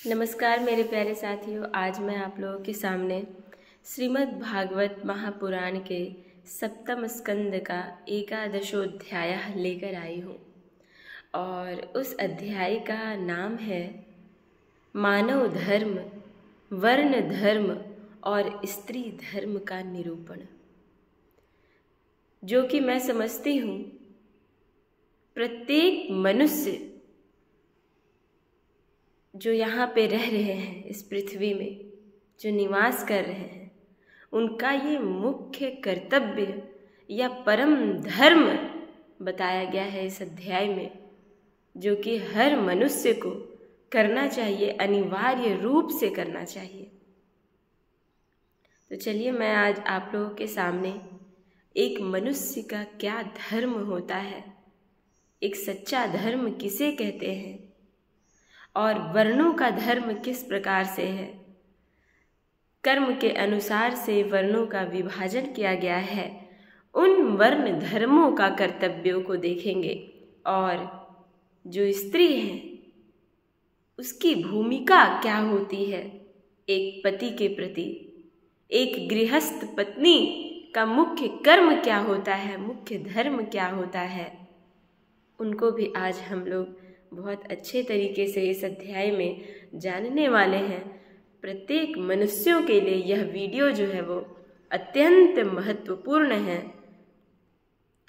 नमस्कार मेरे प्यारे साथियों, आज मैं आप लोगों के सामने श्रीमद् भागवत महापुराण के सप्तम स्कंद का एकादशोध्याय लेकर आई हूँ। और उस अध्याय का नाम है मानव धर्म, वर्ण धर्म और स्त्री धर्म का निरूपण, जो कि मैं समझती हूँ प्रत्येक मनुष्य जो यहाँ पे रह रहे हैं, इस पृथ्वी में जो निवास कर रहे हैं, उनका ये मुख्य कर्तव्य या परम धर्म बताया गया है इस अध्याय में, जो कि हर मनुष्य को करना चाहिए, अनिवार्य रूप से करना चाहिए। तो चलिए मैं आज आप लोगों के सामने एक मनुष्य का क्या धर्म होता है, एक सच्चा धर्म किसे कहते हैं और वर्णों का धर्म किस प्रकार से है, कर्म के अनुसार से वर्णों का विभाजन किया गया है, उन वर्ण धर्मों का कर्तव्यों को देखेंगे। और जो स्त्री है उसकी भूमिका क्या होती है एक पति के प्रति, एक गृहस्थ पत्नी का मुख्य कर्म क्या होता है, मुख्य धर्म क्या होता है, उनको भी आज हम लोग बहुत अच्छे तरीके से इस अध्याय में जानने वाले हैं। प्रत्येक मनुष्यों के लिए यह वीडियो जो है वो अत्यंत महत्वपूर्ण है,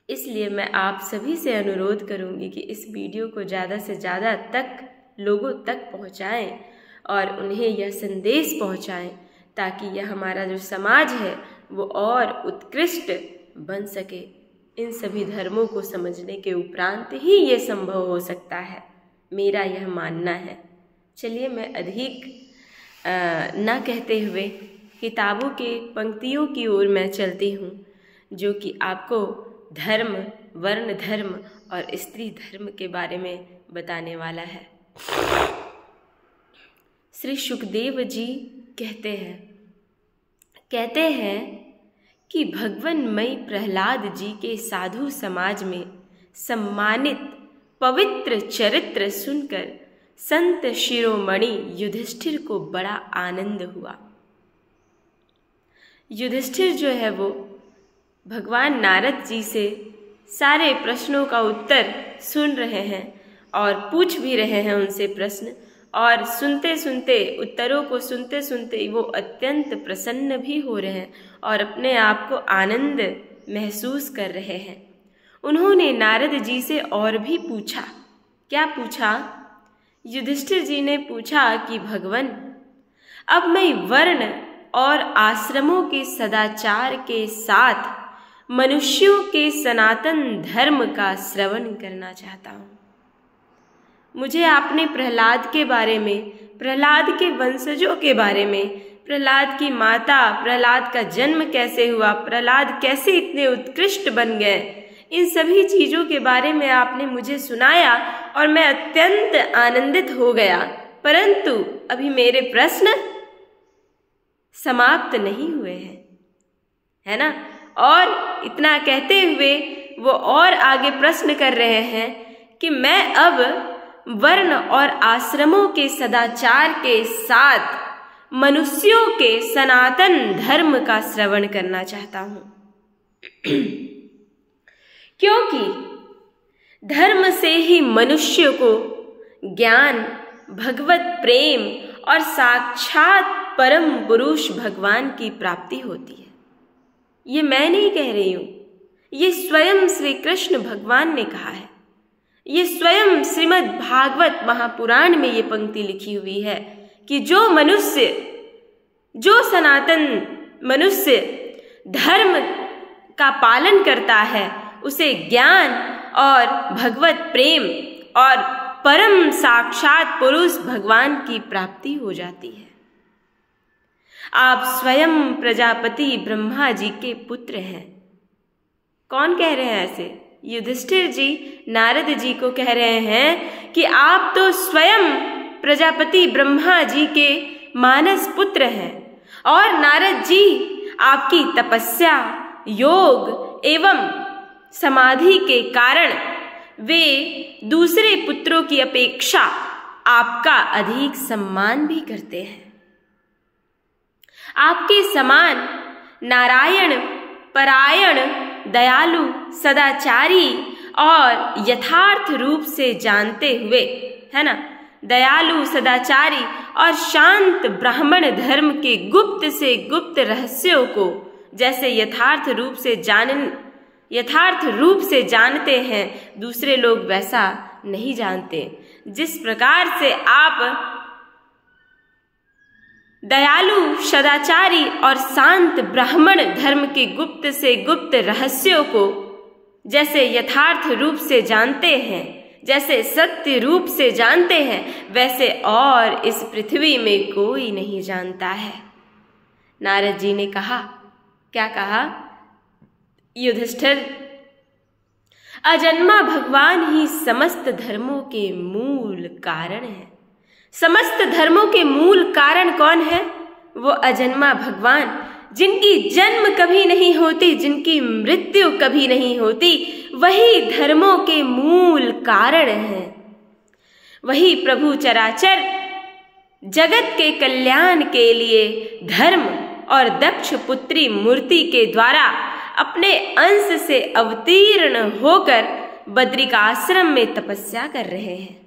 इसलिए मैं आप सभी से अनुरोध करूंगी कि इस वीडियो को ज़्यादा से ज़्यादा तक लोगों तक पहुंचाएं और उन्हें यह संदेश पहुंचाएं, ताकि यह हमारा जो समाज है वो और उत्कृष्ट बन सके। इन सभी धर्मों को समझने के उपरांत ही ये संभव हो सकता है, मेरा यह मानना है। चलिए मैं अधिक न कहते हुए किताबों के पंक्तियों की ओर मैं चलती हूँ, जो कि आपको धर्म, वर्ण धर्म और स्त्री धर्म के बारे में बताने वाला है। श्री सुखदेव जी कहते हैं कि भगवानमयी प्रहलाद जी के साधु समाज में सम्मानित पवित्र चरित्र सुनकर संत शिरोमणि युधिष्ठिर को बड़ा आनंद हुआ। युधिष्ठिर जो है वो भगवान नारद जी से सारे प्रश्नों का उत्तर सुन रहे हैं और पूछ भी रहे हैं उनसे प्रश्न, और सुनते सुनते उत्तरों को सुनते सुनते वो अत्यंत प्रसन्न भी हो रहे हैं और अपने आप को आनंद महसूस कर रहे हैं। उन्होंने नारद जी से और भी पूछा। क्या पूछा? युधिष्ठिर जी ने पूछा कि भगवान, अब मैं वर्ण और आश्रमों के सदाचार के साथ मनुष्यों के सनातन धर्म का श्रवण करना चाहता हूँ। मुझे आपने प्रहलाद के बारे में, प्रहलाद के वंशजों के बारे में, प्रहलाद की माता, प्रहलाद का जन्म कैसे हुआ, प्रहलाद कैसे इतने उत्कृष्ट बन गए, इन सभी चीज़ों के बारे में आपने मुझे सुनाया और मैं अत्यंत आनंदित हो गया। परंतु अभी मेरे प्रश्न समाप्त नहीं हुए हैं, है ना? और इतना कहते हुए वो और आगे प्रश्न कर रहे हैं कि मैं अब वर्ण और आश्रमों के सदाचार के साथ मनुष्यों के सनातन धर्म का श्रवण करना चाहता हूँ, क्योंकि धर्म से ही मनुष्य को ज्ञान, भगवत प्रेम और साक्षात परम पुरुष भगवान की प्राप्ति होती है। ये मैं नहीं कह रही हूँ, ये स्वयं श्री कृष्ण भगवान ने कहा है। ये स्वयं श्रीमद् भागवत महापुराण में ये पंक्ति लिखी हुई है कि जो मनुष्य, जो सनातन मनुष्य धर्म का पालन करता है, उसे ज्ञान और भगवत प्रेम और परम साक्षात पुरुष भगवान की प्राप्ति हो जाती है। आप स्वयं प्रजापति ब्रह्मा जी के पुत्र हैं। कौन कह रहे हैं ऐसे? युधिष्ठिर जी नारद जी को कह रहे हैं कि आप तो स्वयं प्रजापति ब्रह्मा जी के मानस पुत्र हैं, और नारद जी आपकी तपस्या, योग एवं समाधि के कारण वे दूसरे पुत्रों की अपेक्षा आपका अधिक सम्मान भी करते हैं। आपके समान नारायण परायण, दयालु, सदाचारी और यथार्थ रूप से जानते हुए, है ना, दयालु, सदाचारी और शांत ब्राह्मण धर्म के गुप्त से गुप्त रहस्यों को जैसे यथार्थ रूप से जानते हैं, दूसरे लोग वैसा नहीं जानते। जिस प्रकार से आप दयालु, सदाचारी और शांत ब्राह्मण धर्म के गुप्त से गुप्त रहस्यों को जैसे यथार्थ रूप से जानते हैं, जैसे सत्य रूप से जानते हैं, वैसे और इस पृथ्वी में कोई नहीं जानता है। नारद जी ने कहा, क्या कहा? युधिष्ठिर, अजन्मा भगवान ही समस्त धर्मों के मूल कारण है। समस्त धर्मों के मूल कारण कौन है? वो अजन्मा भगवान, जिनकी जन्म कभी नहीं होती, जिनकी मृत्यु कभी नहीं होती, वही धर्मों के मूल कारण है। वही प्रभु चराचर जगत के कल्याण के लिए धर्म और दक्ष पुत्री मूर्ति के द्वारा अपने अंश से अवतीर्ण होकर बद्रिकाश्रम में तपस्या कर रहे हैं।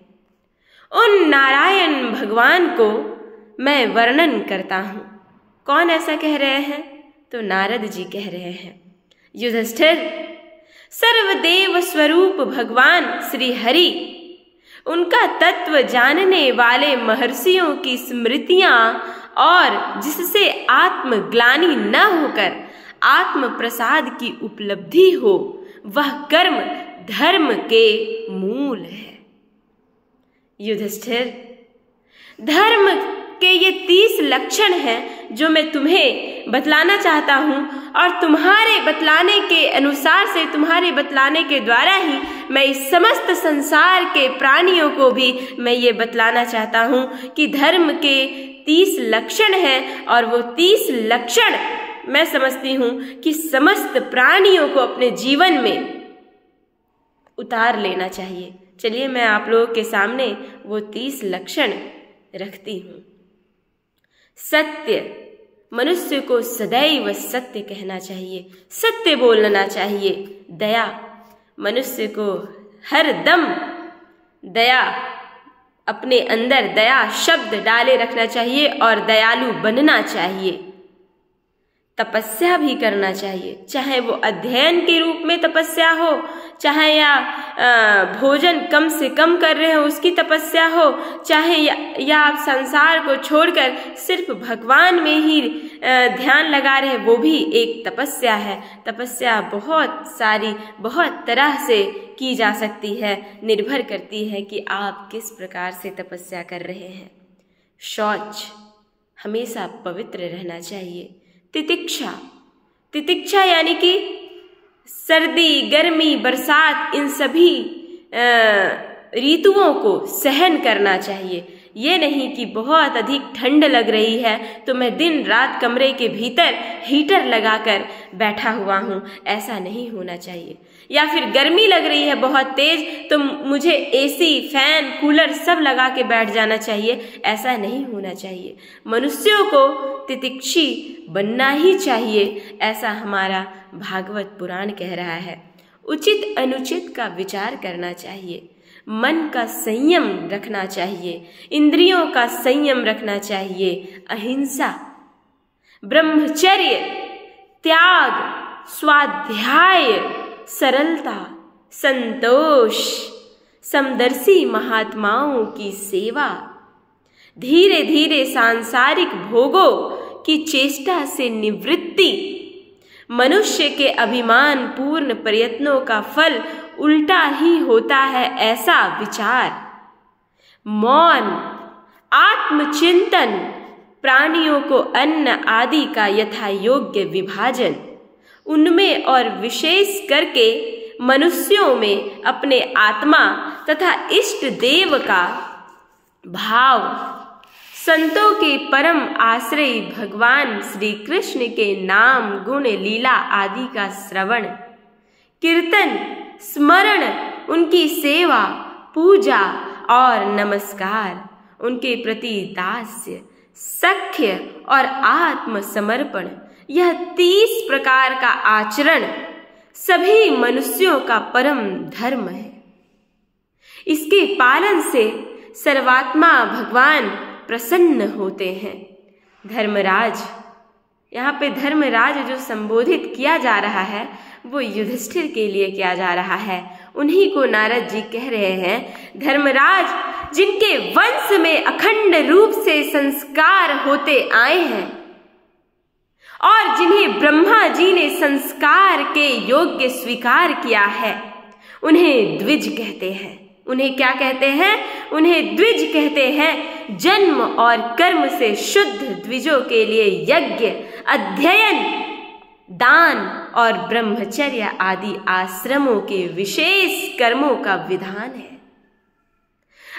उन नारायण भगवान को मैं वर्णन करता हूँ। कौन ऐसा कह रहे हैं? तो नारद जी कह रहे हैं, युधिष्ठिर, सर्वदेव स्वरूप भगवान श्री हरि, उनका तत्व जानने वाले महर्षियों की स्मृतियां और जिससे आत्मग्लानि न होकर आत्म प्रसाद की उपलब्धि हो, वह कर्म धर्म के मूल है। युधिष्ठिर, धर्म के ये 30 लक्षण हैं जो मैं तुम्हें बतलाना चाहता हूँ, और तुम्हारे बतलाने के अनुसार से, तुम्हारे बतलाने के द्वारा ही मैं इस समस्त संसार के प्राणियों को भी मैं ये बतलाना चाहता हूँ कि धर्म के 30 लक्षण हैं, और वो 30 लक्षण मैं समझती हूँ कि समस्त प्राणियों को अपने जीवन में उतार लेना चाहिए। चलिए मैं आप लोगों के सामने वो 30 लक्षण रखती हूँ। सत्य, मनुष्य को सदैव सत्य कहना चाहिए, सत्य बोलना चाहिए। दया, मनुष्य को हर दम दया, अपने अंदर दया शब्द डाले रखना चाहिए और दयालु बनना चाहिए। तपस्या भी करना चाहिए, चाहे वो अध्ययन के रूप में तपस्या हो, चाहे या भोजन कम से कम कर रहे हो उसकी तपस्या हो, चाहे या आप संसार को छोड़कर सिर्फ भगवान में ही ध्यान लगा रहे, वो भी एक तपस्या है। तपस्या बहुत सारी, बहुत तरह से की जा सकती है, निर्भर करती है कि आप किस प्रकार से तपस्या कर रहे हैं। शौच, हमेशा पवित्र रहना चाहिए। तितिक्षा, तितिक्षा यानी कि सर्दी, गर्मी, बरसात, इन सभी ऋतुओं को सहन करना चाहिए। ये नहीं कि बहुत अधिक ठंड लग रही है तो मैं दिन रात कमरे के भीतर हीटर लगाकर बैठा हुआ हूँ, ऐसा नहीं होना चाहिए। या फिर गर्मी लग रही है बहुत तेज तो मुझे एसी, फैन, कूलर सब लगा के बैठ जाना चाहिए, ऐसा नहीं होना चाहिए। मनुष्यों को तितिक्षी बनना ही चाहिए, ऐसा हमारा भागवत पुराण कह रहा है। उचित अनुचित का विचार करना चाहिए, मन का संयम रखना चाहिए, इंद्रियों का संयम रखना चाहिए। अहिंसा, ब्रह्मचर्य, त्याग, स्वाध्याय, सरलता, संतोष, समदर्शी महात्माओं की सेवा, धीरे धीरे सांसारिक भोगों की चेष्टा से निवृत्ति, मनुष्य के अभिमान पूर्ण प्रयत्नों का फल उल्टा ही होता है ऐसा विचार। मौन, आत्मचिंतन, प्राणियों को अन्न आदि का यथा योग्य विभाजन, उनमें और विशेष करके मनुष्यों में अपने आत्मा तथा इष्ट देव का भाव, संतों के परम आश्रय भगवान श्री कृष्ण के नाम, गुण, लीला आदि का श्रवण, कीर्तन, स्मरण, उनकी सेवा, पूजा और नमस्कार, उनके प्रति दास्य, सख्य और आत्मसमर्पण, यह 30 प्रकार का आचरण सभी मनुष्यों का परम धर्म है। इसके पालन से सर्वात्मा भगवान प्रसन्न होते हैं। धर्मराज, यहाँ पे धर्मराज जो संबोधित किया जा रहा है वो युधिष्ठिर के लिए किया जा रहा है। उन्हीं को नारद जी कह रहे हैं, धर्मराज, जिनके वंश में अखंड रूप से संस्कार होते आए हैं और जिन्हें ब्रह्मा जी ने संस्कार के योग्य स्वीकार किया है, उन्हें द्विज कहते हैं। उन्हें क्या कहते हैं? उन्हें द्विज कहते हैं। जन्म और कर्म से शुद्ध द्विजों के लिए यज्ञ, अध्ययन, दान और ब्रह्मचर्य आदि आश्रमों के विशेष कर्मों का विधान है।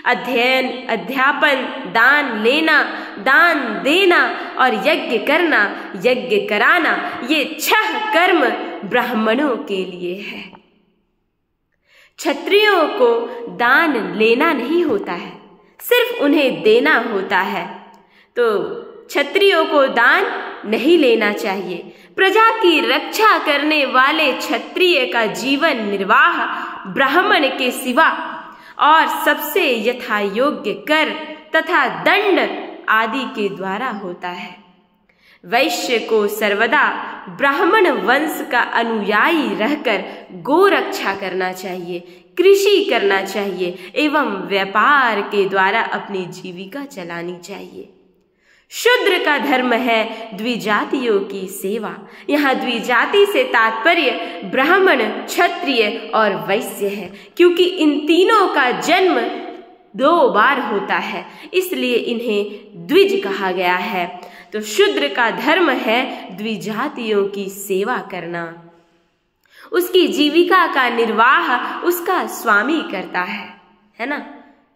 अध्ययन, अध्यापन, दान लेना, दान देना और यज्ञ करना, यज्ञ कराना, ये 6 कर्म ब्राह्मणों के लिए है। क्षत्रियों को दान लेना नहीं होता है, सिर्फ उन्हें देना होता है। तो क्षत्रियों को दान नहीं लेना चाहिए। प्रजा की रक्षा करने वाले क्षत्रिय का जीवन निर्वाह ब्राह्मण के सिवा और सबसे यथायोग्य कर तथा दंड आदि के द्वारा होता है। वैश्य को सर्वदा ब्राह्मण वंश का अनुयायी रहकर गो रक्षा करना चाहिए, कृषि करना चाहिए एवं व्यापार के द्वारा अपनी जीविका चलानी चाहिए। शूद्र का धर्म है द्विजातियों की सेवा। यहाँ द्विजाति से तात्पर्य ब्राह्मण, क्षत्रिय और वैश्य है, क्योंकि इन तीनों का जन्म 2 बार होता है, इसलिए इन्हें द्विज कहा गया है। तो शूद्र का धर्म है द्विजातियों की सेवा करना। उसकी जीविका का निर्वाह उसका स्वामी करता है ना?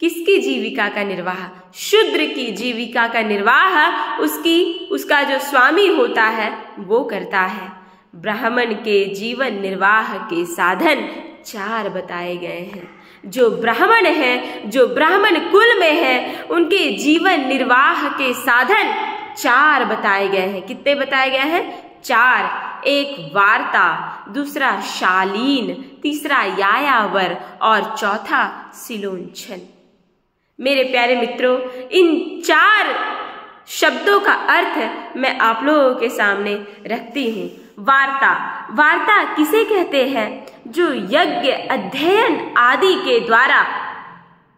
किसकी जीविका का निर्वाह? शूद्र की जीविका का निर्वाह उसका जो स्वामी होता है वो करता है। ब्राह्मण के जीवन निर्वाह के साधन 4 बताए गए हैं। जो ब्राह्मण है, जो ब्राह्मण कुल में है, उनके जीवन निर्वाह के साधन 4 बताए गए हैं। कितने बताए गए हैं? 4। एक वार्ता, दूसरा शालीन, तीसरा यायावर और चौथा सिलोंछन। मेरे प्यारे मित्रों, इन 4 शब्दों का अर्थ मैं आप लोगों के सामने रखती हूँ। वार्ता, वार्ता किसे कहते हैं? जो यज्ञ, अध्ययन आदि के द्वारा,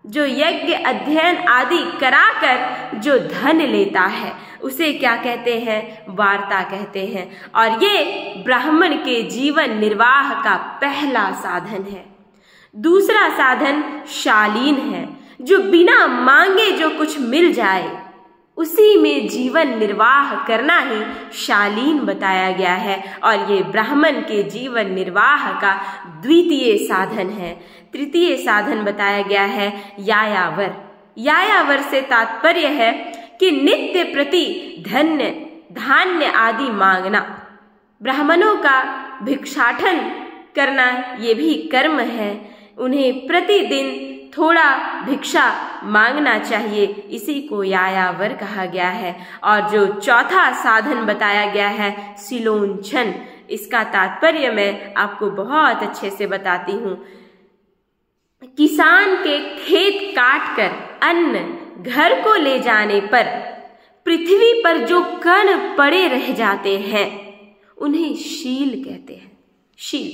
जो यज्ञ, अध्ययन आदि कराकर जो धन लेता है उसे क्या कहते हैं? वार्ता कहते हैं। और ये ब्राह्मण के जीवन निर्वाह का पहला साधन है। दूसरा साधन शालीन है, जो बिना मांगे जो कुछ मिल जाए उसी में जीवन निर्वाह करना ही शालीन बताया गया है। और ये ब्राह्मण के जीवन निर्वाह का द्वितीय साधन है। तृतीय साधन बताया गया है यायावर। यायावर से तात्पर्य है कि नित्य प्रति धान्य आदि मांगना। ब्राह्मणों का भिक्षाटन करना ये भी कर्म है। उन्हें प्रतिदिन थोड़ा भिक्षा मांगना चाहिए, इसी को यायावर कहा गया है। और जो चौथा साधन बताया गया है सिलोंछन, इसका तात्पर्य मैं आपको बहुत अच्छे से बताती हूँ। किसान के खेत काट कर अन्न घर को ले जाने पर पृथ्वी पर जो कण पड़े रह जाते हैं उन्हें शील कहते हैं। शील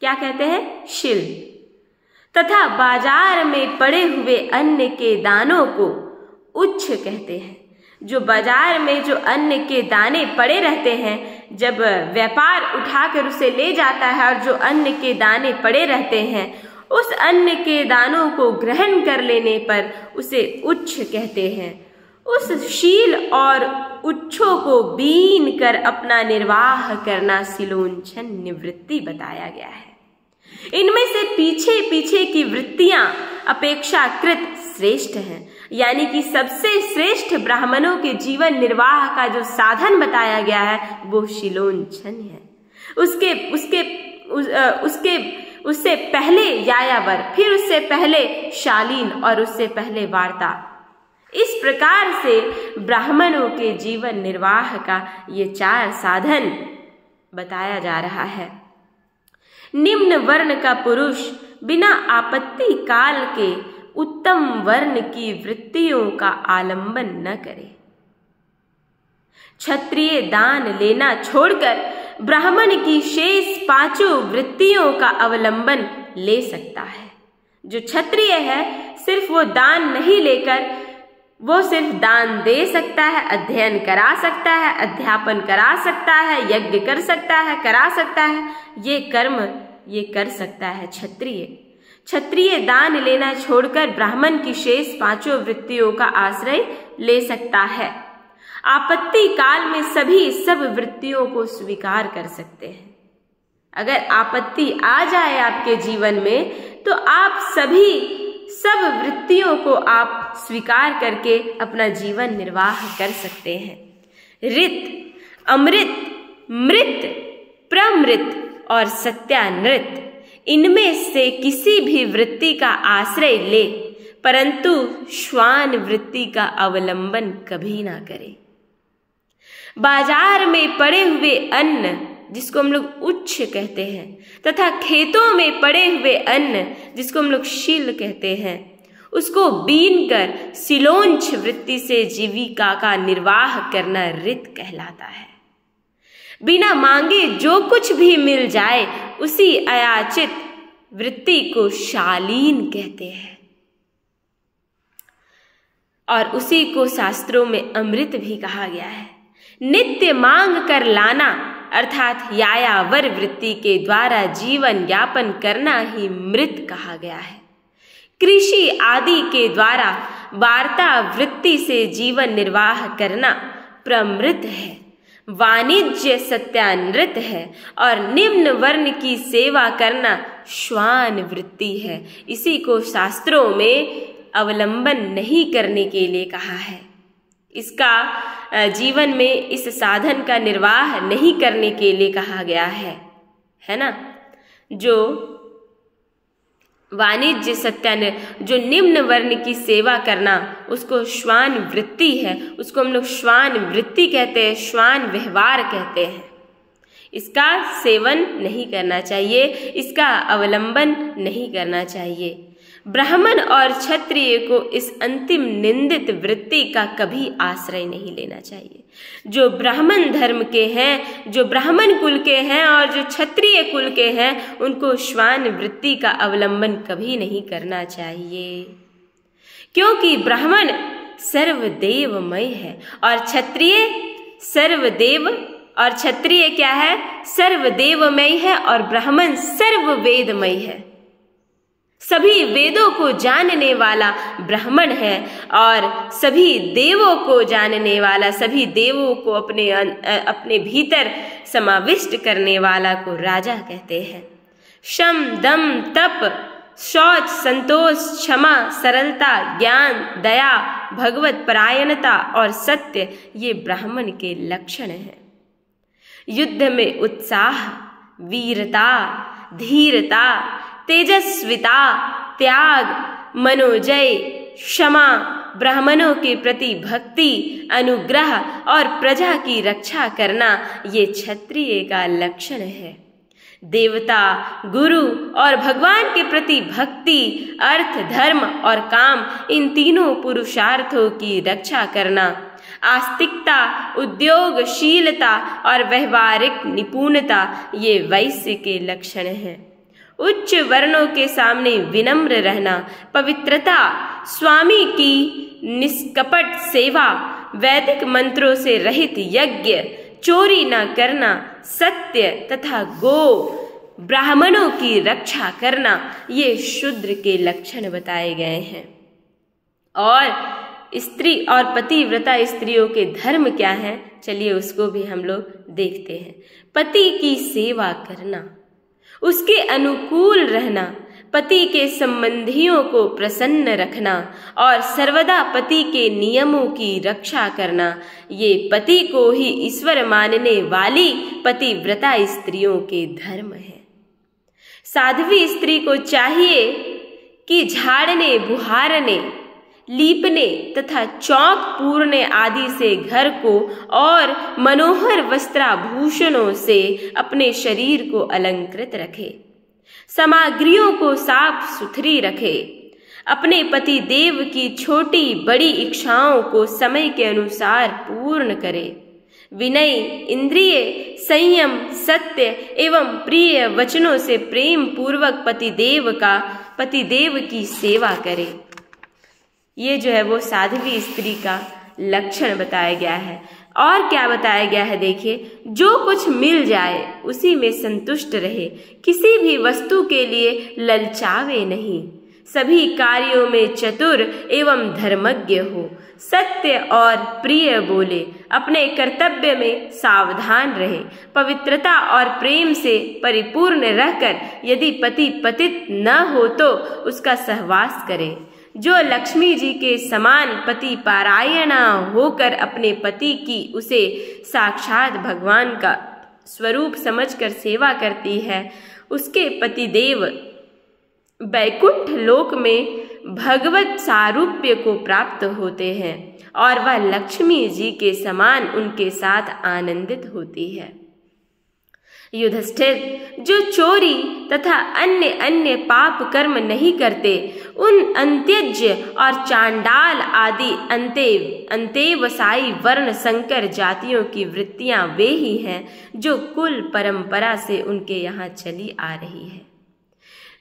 क्या कहते हैं? शील। तथा बाजार में पड़े हुए अन्न के दानों को उच्छ कहते हैं। जो बाजार में जो अन्न के दाने पड़े रहते हैं, जब व्यापार उठाकर उसे ले जाता है और जो अन्न के दाने पड़े रहते हैं, उस अन्न के दानों को ग्रहण कर लेने पर उसे उच्छ कहते हैं। उस शील और उच्छों को बीन कर अपना निर्वाह करना सिलोंछन निवृत्ति बताया गया है। इनमें से पीछे पीछे की वृत्तियां अपेक्षाकृत श्रेष्ठ हैं, यानी कि सबसे श्रेष्ठ ब्राह्मणों के जीवन निर्वाह का जो साधन बताया गया है वो सिलोंछन है। उसके उससे पहले यायावर, फिर उससे पहले शालीन और उससे पहले वार्ता। इस प्रकार से ब्राह्मणों के जीवन निर्वाह का ये 4 साधन बताया जा रहा है। निम्न वर्ण का पुरुष बिना आपत्ति काल के उत्तम वर्ण की वृत्तियों का आलंबन न करे। क्षत्रिय दान लेना छोड़कर ब्राह्मण की शेष 5 वृत्तियों का अवलंबन ले सकता है। जो क्षत्रिय है सिर्फ वो दान नहीं लेकर, वो सिर्फ दान दे सकता है, अध्ययन करा सकता है, अध्यापन करा सकता है, यज्ञ कर सकता है, करा सकता है, ये कर्म ये कर सकता है क्षत्रिय। क्षत्रिय दान लेना छोड़कर ब्राह्मण की शेष 5 वृत्तियों का आश्रय ले सकता है। आपत्ति काल में सभी सब वृत्तियों को स्वीकार कर सकते हैं। अगर आपत्ति आ जाए आपके जीवन में तो आप सभी सब वृत्तियों को आप स्वीकार करके अपना जीवन निर्वाह कर सकते हैं। ऋत, अमृत, मृत, प्रमृत और सत्यानृत, इनमें से किसी भी वृत्ति का आश्रय ले, परंतु श्वान वृत्ति का अवलंबन कभी ना करे। बाजार में पड़े हुए अन्न, जिसको हम लोग उच्च कहते हैं, तथा खेतों में पड़े हुए अन्न, जिसको हम लोग शील कहते हैं, उसको बीन कर सिलोंच वृत्ति से जीविका का निर्वाह करना ऋत कहलाता है। बिना मांगे जो कुछ भी मिल जाए उसी अयाचित वृत्ति को शालीन कहते हैं, और उसी को शास्त्रों में अमृत भी कहा गया है। नित्य मांग कर लाना अर्थात यायावर वृत्ति के द्वारा जीवन यापन करना ही मृत कहा गया है। कृषि आदि के द्वारा वार्ता वृत्ति से जीवन निर्वाह करना प्रमृत है। वाणिज्य सत्यानृत है और निम्न वर्ण की सेवा करना श्वान वृत्ति है। इसी को शास्त्रों में अवलंबन नहीं करने के लिए कहा है। इसका जीवन में इस साधन का निर्वाह नहीं करने के लिए कहा गया है ना। जो वाणिज्य सत्यानृत, जो निम्न वर्ण की सेवा करना, उसको श्वान वृत्ति है, उसको हम लोग श्वान वृत्ति कहते हैं, श्वान व्यवहार कहते हैं। इसका सेवन नहीं करना चाहिए, इसका अवलंबन नहीं करना चाहिए। ब्राह्मण और क्षत्रिय को इस अंतिम निंदित वृत्ति का कभी आश्रय नहीं लेना चाहिए। जो ब्राह्मण धर्म के हैं, जो ब्राह्मण कुल के हैं और जो क्षत्रिय कुल के हैं, उनको श्वान वृत्ति का अवलंबन कभी नहीं करना चाहिए, क्योंकि ब्राह्मण सर्वदेवमय है और क्षत्रिय सर्वदेव, और क्षत्रिय क्या है? सर्वदेवमय है और ब्राह्मण सर्ववेदमय है। सभी वेदों को जानने वाला ब्राह्मण है और सभी देवों को जानने वाला, सभी देवों को अपने भीतर समाविष्ट करने वाला को राजा कहते हैं। शम, दम, तप, शौच, संतोष, क्षमा, सरलता, ज्ञान, दया, भगवत परायणता और सत्य, ये ब्राह्मण के लक्षण हैं। युद्ध में उत्साह, वीरता, धीरता, तेजस्विता, त्याग, मनोजय, क्षमा, ब्राह्मणों के प्रति भक्ति, अनुग्रह और प्रजा की रक्षा करना, ये क्षत्रिय का लक्षण है। देवता, गुरु और भगवान के प्रति भक्ति, अर्थ, धर्म और काम, इन तीनों पुरुषार्थों की रक्षा करना, आस्तिकता, उद्योगशीलता और व्यवहारिक निपुणता, ये वैश्य के लक्षण हैं। उच्च वर्णों के सामने विनम्र रहना, पवित्रता, स्वामी की निष्कपट सेवा, वैदिक मंत्रों से रहित यज्ञ, चोरी न करना, सत्य तथा गो ब्राह्मणों की रक्षा करना, ये शूद्र के लक्षण बताए गए हैं। और स्त्री और पतिव्रता स्त्रियों के धर्म क्या है, चलिए उसको भी हम लोग देखते हैं। पति की सेवा करना, उसके अनुकूल रहना, पति के संबंधियों को प्रसन्न रखना और सर्वदा पति के नियमों की रक्षा करना, ये पति को ही ईश्वर मानने वाली पतिव्रता स्त्रियों के धर्म है। साध्वी स्त्री को चाहिए कि झाड़ने, बुहारने, लीपने तथा चौक पूरने आदि से घर को और मनोहर वस्त्राभूषणों से अपने शरीर को अलंकृत रखे, सामग्रियों को साफ सुथरी रखे, अपने पति देव की छोटी बड़ी इच्छाओं को समय के अनुसार पूर्ण करे, विनय, इंद्रिय संयम, सत्य एवं प्रिय वचनों से प्रेम पूर्वक पतिदेव की सेवा करे। ये जो है वो साध्वी स्त्री का लक्षण बताया गया है। और क्या बताया गया है देखिए, जो कुछ मिल जाए उसी में संतुष्ट रहे, किसी भी वस्तु के लिए ललचावे नहीं, सभी कार्यों में चतुर एवं धर्मज्ञ हो, सत्य और प्रिय बोले, अपने कर्तव्य में सावधान रहे, पवित्रता और प्रेम से परिपूर्ण रहकर यदि पति पतित न हो तो उसका सहवास करे, जो लक्ष्मी जी के समान पति पारायणा होकर अपने पति की उसे साक्षात भगवान का स्वरूप समझकर सेवा करती है, उसके पतिदेव वैकुंठ लोक में भगवत सारूप्य को प्राप्त होते हैं और वह लक्ष्मी जी के समान उनके साथ आनंदित होती है। युधिष्ठिर, जो चोरी तथा अन्य पाप कर्म नहीं करते, उन अंत्यज्य और चांडाल आदि अंतेवसायी वर्ण संकर जातियों की वृत्तियां वे ही हैं जो कुल परंपरा से उनके यहाँ चली आ रही है।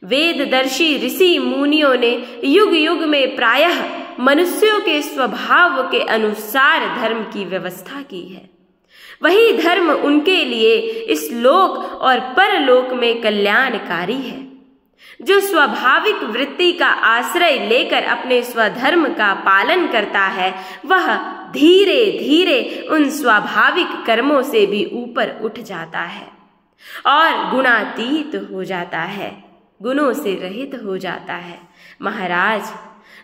वेददर्शी ऋषि मुनियों ने युग युग में प्रायः मनुष्यों के स्वभाव के अनुसार धर्म की व्यवस्था की है। वही धर्म उनके लिए इस लोक और परलोक में कल्याणकारी है। जो स्वाभाविक वृत्ति का आश्रय लेकर अपने स्वधर्म का पालन करता है, वह धीरे धीरे उन स्वाभाविक कर्मों से भी ऊपर उठ जाता है और गुणातीत हो जाता है, गुणों से रहित हो जाता है। महाराज,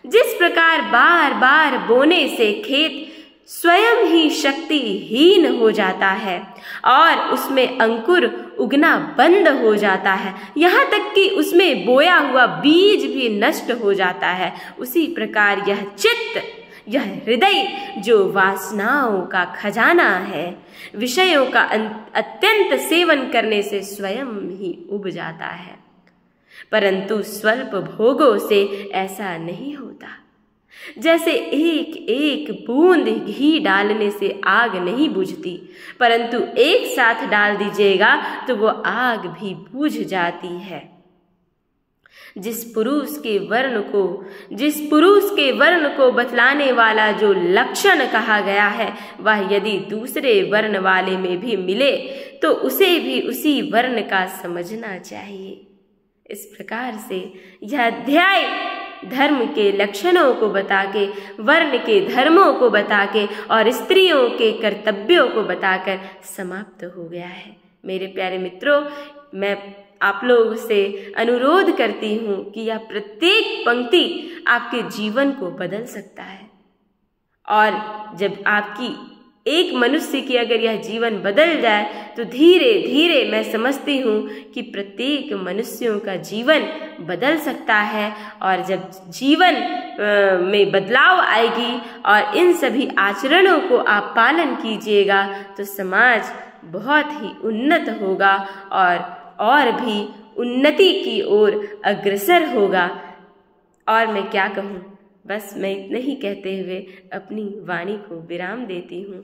जिस प्रकार बार बार बोने से खेत स्वयं ही शक्तिहीन हो जाता है और उसमें अंकुर उगना बंद हो जाता है, यहाँ तक कि उसमें बोया हुआ बीज भी नष्ट हो जाता है, उसी प्रकार यह चित्त, यह हृदय जो वासनाओं का खजाना है, विषयों का अत्यंत सेवन करने से स्वयं ही उब जाता है। परंतु स्वल्प भोगों से ऐसा नहीं होता। जैसे एक एक बूंद घी डालने से आग नहीं बुझती, परंतु एक साथ डाल दीजिएगा तो वो आग भी बुझ जाती है। जिस पुरुष के वर्ण को बतलाने वाला जो लक्षण कहा गया है, वह यदि दूसरे वर्ण वाले में भी मिले तो उसे भी उसी वर्ण का समझना चाहिए। इस प्रकार से यह अध्याय धर्म के लक्षणों को बता के, वर्ण के धर्मों को बता के और स्त्रियों के कर्तव्यों को बताकर समाप्त हो गया है। मेरे प्यारे मित्रों, मैं आप लोगों से अनुरोध करती हूँ कि यह प्रत्येक पंक्ति आपके जीवन को बदल सकता है। और जब आपकी एक मनुष्य की अगर यह जीवन बदल जाए तो धीरे धीरे मैं समझती हूँ कि प्रत्येक मनुष्यों का जीवन बदल सकता है। और जब जीवन में बदलाव आएगी और इन सभी आचरणों को आप पालन कीजिएगा तो समाज बहुत ही उन्नत होगा और भी उन्नति की ओर अग्रसर होगा। और मैं क्या कहूँ, बस मैं इतना ही कहते हुए अपनी वाणी को विराम देती हूँ।